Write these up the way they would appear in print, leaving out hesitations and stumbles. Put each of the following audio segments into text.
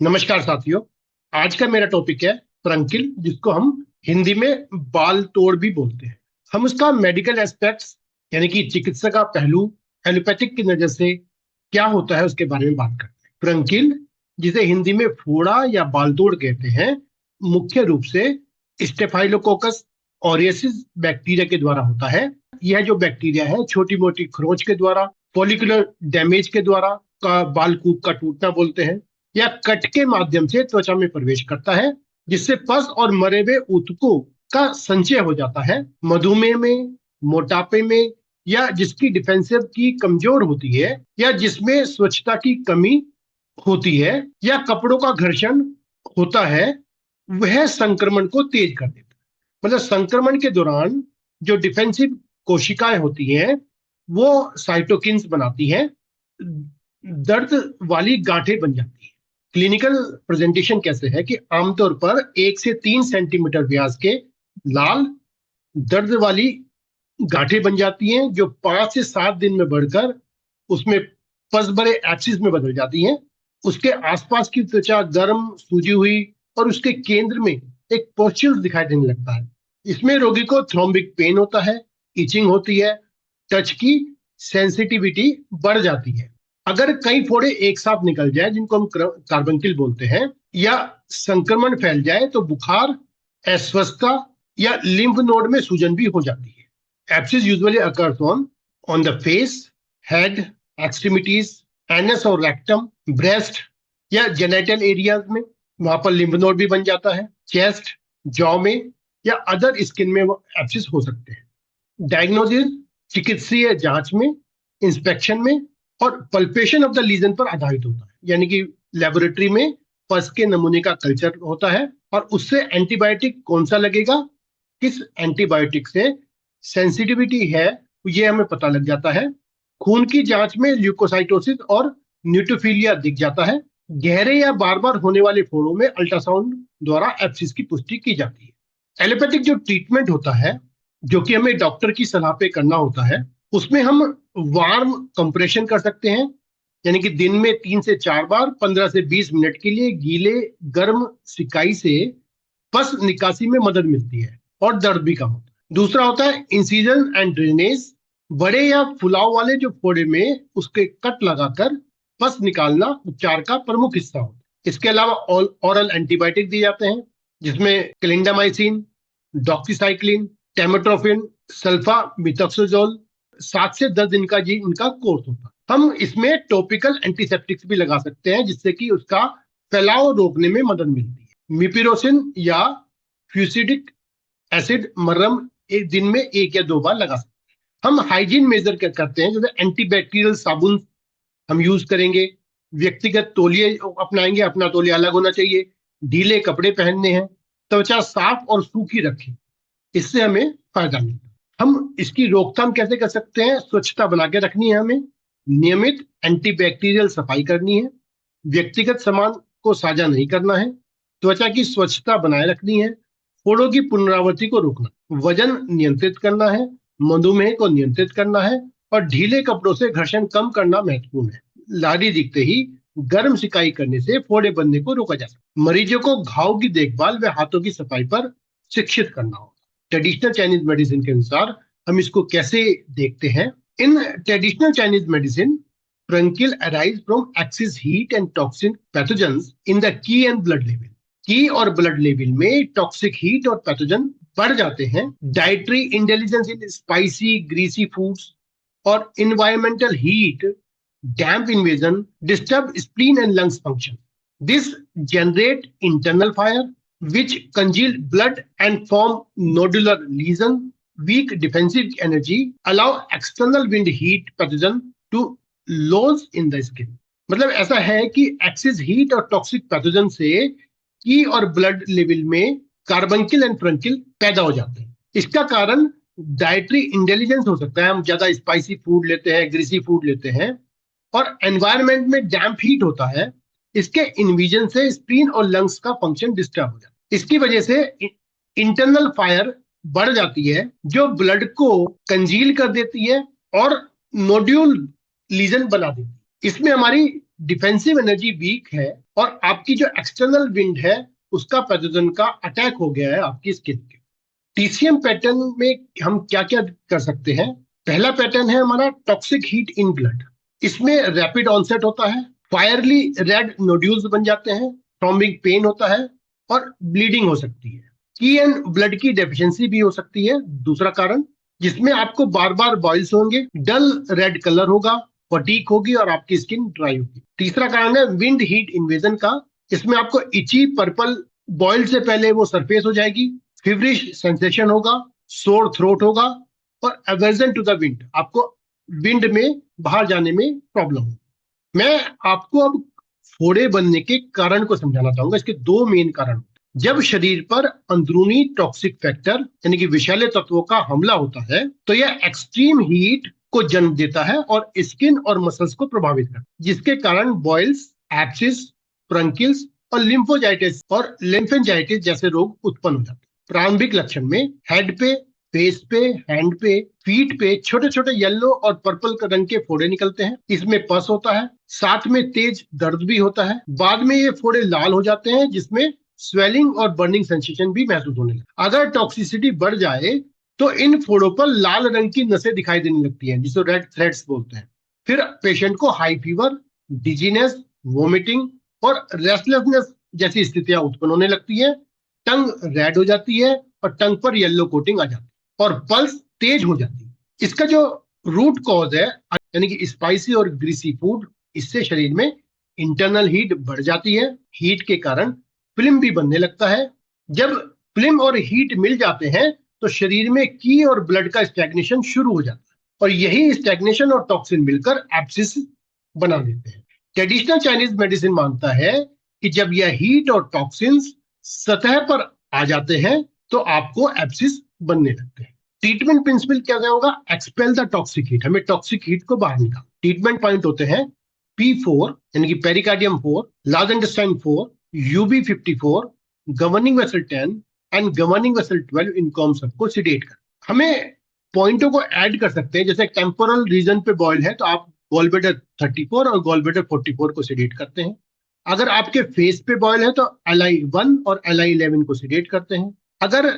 नमस्कार साथियों। आज का मेरा टॉपिक है फ्रंकिल, जिसको हम हिंदी में बाल तोड़ भी बोलते हैं। हम उसका मेडिकल एस्पेक्ट्स यानी कि चिकित्सा का पहलू, एलोपैथिक की नजर से क्या होता है उसके बारे में बात करते हैं। फ्रंकिल, जिसे हिंदी में फोड़ा या बाल तोड़ कहते हैं, मुख्य रूप से स्टेफाइलोकोकस ऑरियसिस बैक्टीरिया के द्वारा होता है। यह जो बैक्टीरिया है छोटी मोटी खरोंच के द्वारा, फॉलिकुलर डैमेज के द्वारा, का बालकूप का टूटना बोलते हैं, या कट के माध्यम से त्वचा में प्रवेश करता है, जिससे पस और मरे हुए ऊतकों का संचय हो जाता है। मधुमेह में, मोटापे में, या जिसकी डिफेंसिव की कमजोर होती है, या जिसमें स्वच्छता की कमी होती है, या कपड़ों का घर्षण होता है, वह संक्रमण को तेज कर देता है। मतलब संक्रमण के दौरान जो डिफेंसिव कोशिकाएं होती हैं वो साइटोकिन्स बनाती हैं, दर्द वाली गांठें बन जाती हैं। क्लिनिकल प्रेजेंटेशन कैसे है कि आमतौर पर 1 से 3 सेंटीमीटर व्यास के लाल दर्द वाली गांठें बन जाती हैं, जो 5 से 7 दिन में बढ़कर उसमें पस भरे एब्सिस में बदल जाती हैं। उसके आसपास की त्वचा गर्म, सूजी हुई, और उसके केंद्र में एक पोस्चुल्स दिखाई देने लगता है। इसमें रोगी को थ्रोम्बिक पेन होता है, इचिंग होती है, टच की सेंसिटिविटी बढ़ जाती है। अगर कई फोड़े एक साथ निकल जाए, जिनको हम कार्बंकिल बोलते हैं, या संक्रमण फैल जाए, तो बुखार, अस्वस्थता या लिम्फ नोड में सूजन भी हो जाती है। Abscess usually occurs on the face, head, extremities, anus और रेक्टम, ब्रेस्ट या जेनिटल एरियाज में। वहां पर लिम्फ नोड भी बन जाता है। चेस्ट, जॉ में या अदर स्किन में वो एब्सिस हो सकते हैं। डायग्नोसिस चिकित्सीय जांच में, इंस्पेक्शन में और पल्पेशन ऑफ द लीजन पर आधारित होता है। यानी कि लेबोरेटरी में पस के नमूने का कल्चर होता है और उससे एंटीबायोटिक कौन सा लगेगा, किस एंटीबायोटिक से सेंसिटिविटी है, ये हमें पता लग जाता है। खून की जांच में ल्यूकोसाइटोसिस और न्यूट्रोफिलिया दिख जाता है। गहरे या बार बार होने वाले फोड़ों में अल्ट्रासाउंड द्वारा एब्सिस की पुष्टि की जाती है। एलोपैथिक जो ट्रीटमेंट होता है, जो कि हमें डॉक्टर की सलाह पे करना होता है, उसमें हम वार्म कंप्रेशन कर सकते हैं, यानी कि दिन में 3 से 4 बार 15 से 20 मिनट के लिए गीले गर्म सिकाई से पस निकासी में मदद मिलती है और दर्द भी कम होता है। दूसरा होता है इंसिजन एंड ड्रेनेज। बड़े या फुलाव वाले जो फोड़े में उसके कट लगाकर पस निकालना उपचार का प्रमुख हिस्सा होता है। इसके अलावा ऑरल एंटीबायोटिक दिए जाते हैं, जिसमें क्लिंडामाइसिन, डॉक्सीसाइक्लिन, टेमेट्रोफिन, सल्फामिथोक्सोजोल। 7 से 10 दिन का जी इनका कोर्स होता है। हम इसमें टॉपिकल एंटीसेप्टिक्स भी लगा सकते हैं, जिससे कि उसका फैलाव रोकने में मदद मिलती है। मिपिरोसिन या फ्यूसिडिक एसिड मरहम एक दिन में 1 या 2 बार लगा सकते हैं। हम हाइजीन मेजर क्या करते हैं, जैसे एंटीबैक्टीरियल साबुन हम यूज करेंगे, व्यक्तिगत तौलिए अपनाएंगे, अपना तौलिया अलग होना चाहिए, ढीले कपड़े पहनने हैं, त्वचा साफ और सूखी रखें, इससे हमें फायदा मिलता है। हम इसकी रोकथाम कैसे कर सकते हैं? स्वच्छता बना के रखनी है हमें, नियमित एंटीबैक्टीरियल सफाई करनी है, व्यक्तिगत सामान को साझा नहीं करना है, त्वचा की स्वच्छता बनाए रखनी है, फोड़ों की पुनरावृत्ति को रोकना, वजन नियंत्रित करना है, मधुमेह को नियंत्रित करना है, और ढीले कपड़ों से घर्षण कम करना महत्वपूर्ण है। लाली दिखते ही गर्म सिकाई करने से फोड़े बनने को रोका जा सकता है। मरीजों को घाव की देखभाल व हाथों की सफाई पर शिक्षित करना होगा। ट्रेडिशनल चाइनीज मेडिसिन के अनुसार हम इसको कैसे देखते हैं? In traditional Chinese medicine, furuncle arise from excess heat and toxin pathogens in the qi and blood level. Qi और ब्लड लेवल में टॉक्सिक हीट और पैथोजन बढ़ जाते हैं। Dietary intelligence in spicy greasy foods और environmental heat, damp invasion disturb spleen and lungs function. This generate internal fire, which congeal blood and form nodular lesion. Weak defensive energy allow external wind heat pathogen to lodge in the skin. मतलब ऐसा है कि axis heat और toxic pathogen से की और blood level में कार्बंकिल and फ्रंकिल पैदा हो जाते हैं। इसका कारण डाइटरी इंटेलिजेंस हो सकता है, हम ज्यादा स्पाइसी फूड लेते हैं, ग्रीसी फूड लेते हैं, और एनवायरनमेंट में डैम्प हीट होता है। इसके इन्विजन से स्प्लीन और लंग्स का फंक्शन डिस्टर्ब हो जाता है। इसकी वजह से इंटरनल फायर बढ़ जाती है, जो ब्लड को कंजील कर देती है और नोड्यूल लीजन बना देती है। इसमें हमारी डिफेंसिव एनर्जी वीक है और आपकी जो एक्सटर्नल विंड है उसका पैथोजन का अटैक हो गया है आपकी स्किन पे। टीसीएम पैटर्न में हम क्या क्या कर सकते हैं? पहला पैटर्न है हमारा टॉक्सिक हीट इन ब्लड। इसमें रैपिड ऑनसेट होता है, फायरली रेड नोड्यूल्स बन जाते हैं, थ्रॉम्बिंग पेन होता है और ब्लीडिंग हो सकती है। की एंड ब्लड की डेफिशिएंसी भी हो सकती है दूसरा कारण, जिसमें आपको बार बार बॉइल्स होंगे, डल रेड कलर होगा, फटीग होगी और आपकी स्किन ड्राई होगी। तीसरा कारण है विंड हीट इन्वेजन का। इसमें आपको इची पर्पल, बॉइल से पहले वो सरफेस हो जाएगी, फीवरिश सेंसेशन होगा, सोर थ्रोट होगा और एवर्जन टू द विंड, आपको विंड में बाहर जाने में प्रॉब्लम हो। मैं आपको अब फोड़े बनने के कारण को समझाना चाहूंगा। इसके दो मेन कारण। जब शरीर पर अंदरूनी टॉक्सिक फैक्टर यानी कि विषैले तत्वों का हमला होता है तो यह एक्सट्रीम हीट को जन्म देता है और स्किन और मसल्स को प्रभावित करता है, जिसके कारण बॉइल्स, एब्सिस, फ्रंकिल्स और लिम्फोजाइटिस और लिम्फेंजाइटिस जैसे रोग उत्पन्न हो जाते हैं। प्रारंभिक लक्षण में हेड पे, फेस पे, हैंड पे, फीट पे छोटे छोटे येलो और पर्पल रंग के फोड़े निकलते हैं। इसमें पस होता है, साथ में तेज दर्द भी होता है। बाद में ये फोड़े लाल हो जाते हैं, जिसमें स्वेलिंग और बर्निंग सेंसेशन भी महसूस होने लगता है। अगर टॉक्सिसिटी बढ़ जाए तो इन फोड़ों पर लाल रंग की नसें दिखाई देने लगती हैं, जिसे रेड थ्रेड्स बोलते हैं। फिर पेशेंट को हाई फीवर, डिजीनेस, वोमिटिंग और रेस्टलेसनेस जैसी स्थितियां उत्पन्न होने लगती है। टंग रेड हो जाती है और टंग पर येलो कोटिंग आ जाती है और पल्स तेज हो जाती है। इसका जो रूट कॉज है यानी कि स्पाइसी और ग्रीसी फूड, इससे शरीर में इंटरनल हीट बढ़ जाती है। हीट के कारण फिल्म भी बनने लगता है। जब फिल्म और हीट मिल जाते हैं तो शरीर में की और ब्लड का स्टैग्नेशन शुरू हो जाता है और यही स्टैग्नेशन और टॉक्सिन मिलकर एब्सिस बना देते हैं। ट्रेडिशनल चाइनीज मेडिसिन मानता है कि जब यह हीट और टॉक्सिन्स सतह पर आ जाते हैं तो आपको एब्सिस बनने लगते हैं। ट्रीटमेंट प्रिंसिपल क्या होगा? एक्सपेल द टॉक्सिक हीट, हमें टॉक्सिक हीट को बाहर निकाल। ट्रीटमेंट पॉइंट होते हैं P4 यानी कि pericardium 4, large intestine 4, UB54, governing vessel 10 and governing vessel 12। इनको हम सबको सिडेट कर, हमें पॉइंटों को ऐड कर सकते हैं। जैसे टेम्पोरल रीजन पे बॉयल है तो आप गॉलब्लैडर 34 और गॉलब्लैडर 44 को सिडेट करते हैं। अगर आपके फेस पे बॉयल है तो LI1 और LI11 को सिडेट करते हैं। अगर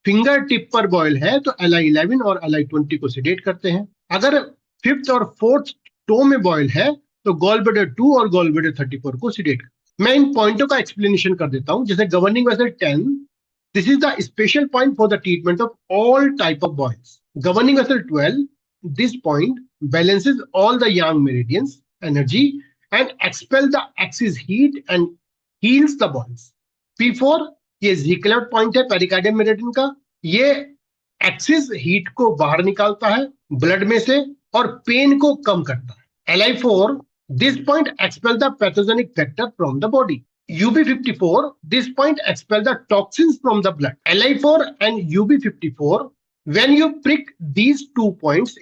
फिंगर टिप पर बॉयल है तो LI11 और LI20 को सिडेट करते हैं। अगर फिफ्थ और फोर्थ टो में बॉयल है तो गॉलब्लैडर 2 और गॉलब्लैडर 34 को सिडेट करते हैं। मैं इन पॉइंटों का एक्सप्लेनेशन कर देता हूं। जैसे governing vessel 10, this is the special point for the treatment of all type of boils. Governing vessel 12, this point balances all the yang meridians energy and expel the excess heat and heals the boils. P4 ये Ziegler point है pericardium meridian का। ये axis heat को बाहर निकालता है blood में से और पेन को कम करता है। LI4, this point expel the pathogenic factor from the body. UB54, this point expel the toxins from the blood. LI4 and UB54, when you prick these 2 points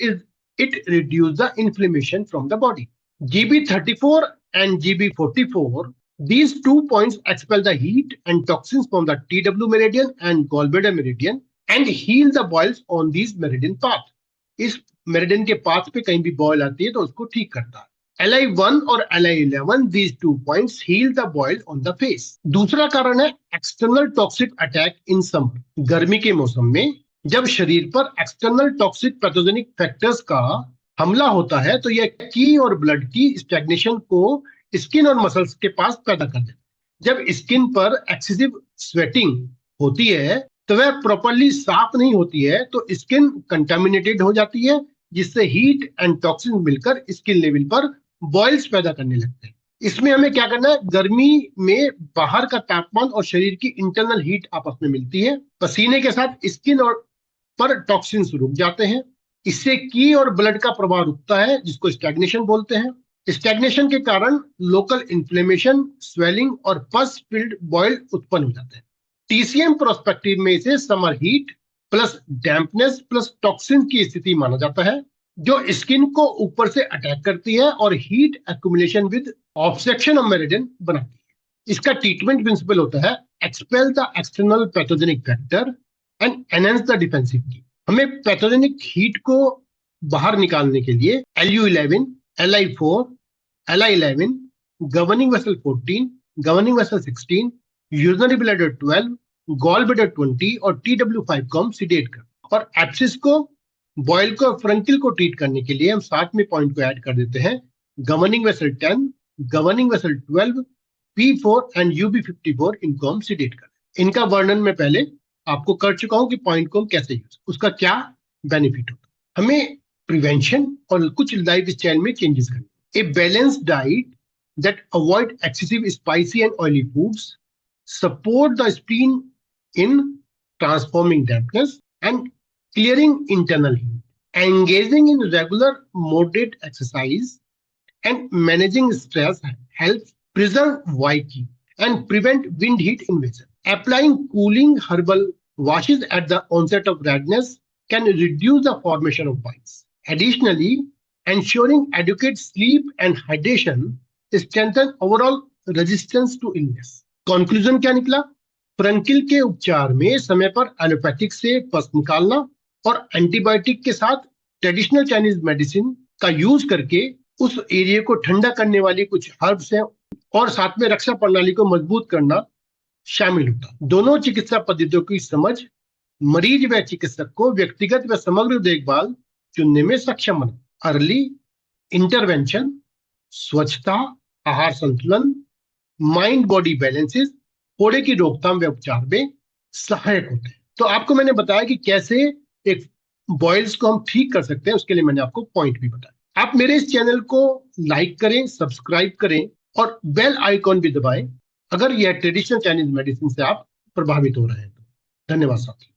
it reduces the inflammation from the body. GB34 and GB44, these 2 points expel the heat and toxins from the TW meridian and gallbladder meridian and heal the boils on these meridian path. इस meridian के path पे कहीं भी boil आती है तो उसको ठीक करता है। LI1 और LI11, these 2 points heal the boil on the face. दूसरा कारण है external toxic attack in summer. गर्मी के मौसम में जब शरीर पर एक्सटर्नल टॉक्सिक पैथोजेनिक फैक्टर्स का हमला होता है तो यह की और ब्लड की स्टैग्नेशन को स्किन और मसल्स के पास पैदा कर देता है। जब स्किन पर एक्सेसिव स्वेटिंग होती है तो वह प्रॉपर्ली साफ नहीं होती है तो स्किन कंटामिनेटेड हो जाती है, जिससे हीट एंड टॉक्सिन मिलकर स्किन लेवल पर बॉइल्स पैदा करने लगते हैं। इसमें हमें क्या करना है? गर्मी में बाहर का तापमान और शरीर की इंटरनल हीट आपस में मिलती है। पसीने के साथ स्किन और पर टॉक्सिन्स रुक जाते हैं। इससे की और ब्लड का प्रवाह रुकता है, जिसको स्टैग्नेशन बोलते हैं। स्टैग्नेशन के कारण लोकल इन्फ्लेमेशन, स्वेलिंग और पस फिल्ड बॉयल उत्पन्न हो जाते हैं। टीसीएम प्रोस्पेक्टिव में इसे summer heat plus dampness plus toxin की स्थिति माना जाता है, जो स्किन को ऊपर से अटैक करती है और heat accumulation with obstruction of meridian बनाती है। इसका ट्रीटमेंट प्रिंसिपल होता है expel the external pathogenic factor and enhance the defensive की। हमें पैथोजेनिक हीट को बाहर निकालने के लिए LU11, LI4, LI11, governing vessel 14, governing vessel 16, urinary bladder 12, gall bladder 20 और TW5 को हम सीडेट कर, और एब्सिस को, बॉयल को, फ्रंकिल को ट्रीट करने के लिए हम साथ में पॉइंट को ऐड कर देते हैं, governing vessel 10, governing vessel 12, P4 and UB54, इनको हम सीडेट कर। इनका वर्णन मैं पहले आपको कर चुका हूं कि पॉइंट को हम कैसे यूज, उसका क्या बेनिफिट होता है। हमें प्रिवेंशन और कुछ लाइफ स्टाइल में चेंजेस करने। A balanced diet that avoid excessive spicy and oily foods, support the spleen in transforming dampness and clearing internal heat, engaging in regular moderate exercise and managing stress helps preserve Wi-Ki and prevent wind heat invasion. Applying cooling herbal washes at the onset of redness can reduce the formation of whites. Additionally, ensuring adequate sleep and hydration strengthen overall resistance to illness. Conclusion क्या निकला? फ्रंकिल के उपचार में समय पर allopathic से पस निकालना और एंटीबायोटिक के साथ ट्रेडिशनल चाइनीज मेडिसिन का यूज करके उस एरिया को ठंडा करने वाली कुछ हर्ब्स हैं और साथ में रक्षा प्रणाली को मजबूत करना शामिल होता। दोनों चिकित्सा पद्धतियों की समझ मरीज व चिकित्सक को व्यक्तिगत व समग्र देखभाल चुनने में सक्षम बना। अर्ली इंटरवेंशन, स्वच्छता, आहार संतुलन, माइंड बॉडी बैलेंसेस फोड़े की रोकथाम व उपचार में सहायक होते हैं। तो आपको मैंने बताया कि कैसे एक बॉयल्स को हम ठीक कर सकते हैं, उसके लिए मैंने आपको पॉइंट भी बताया। आप मेरे इस चैनल को लाइक करें, सब्सक्राइब करें और बेल आइकॉन भी दबाएं अगर यह ट्रेडिशनल चाइनीज मेडिसिन से आप प्रभावित हो रहे हैं तो। धन्यवाद साथियों।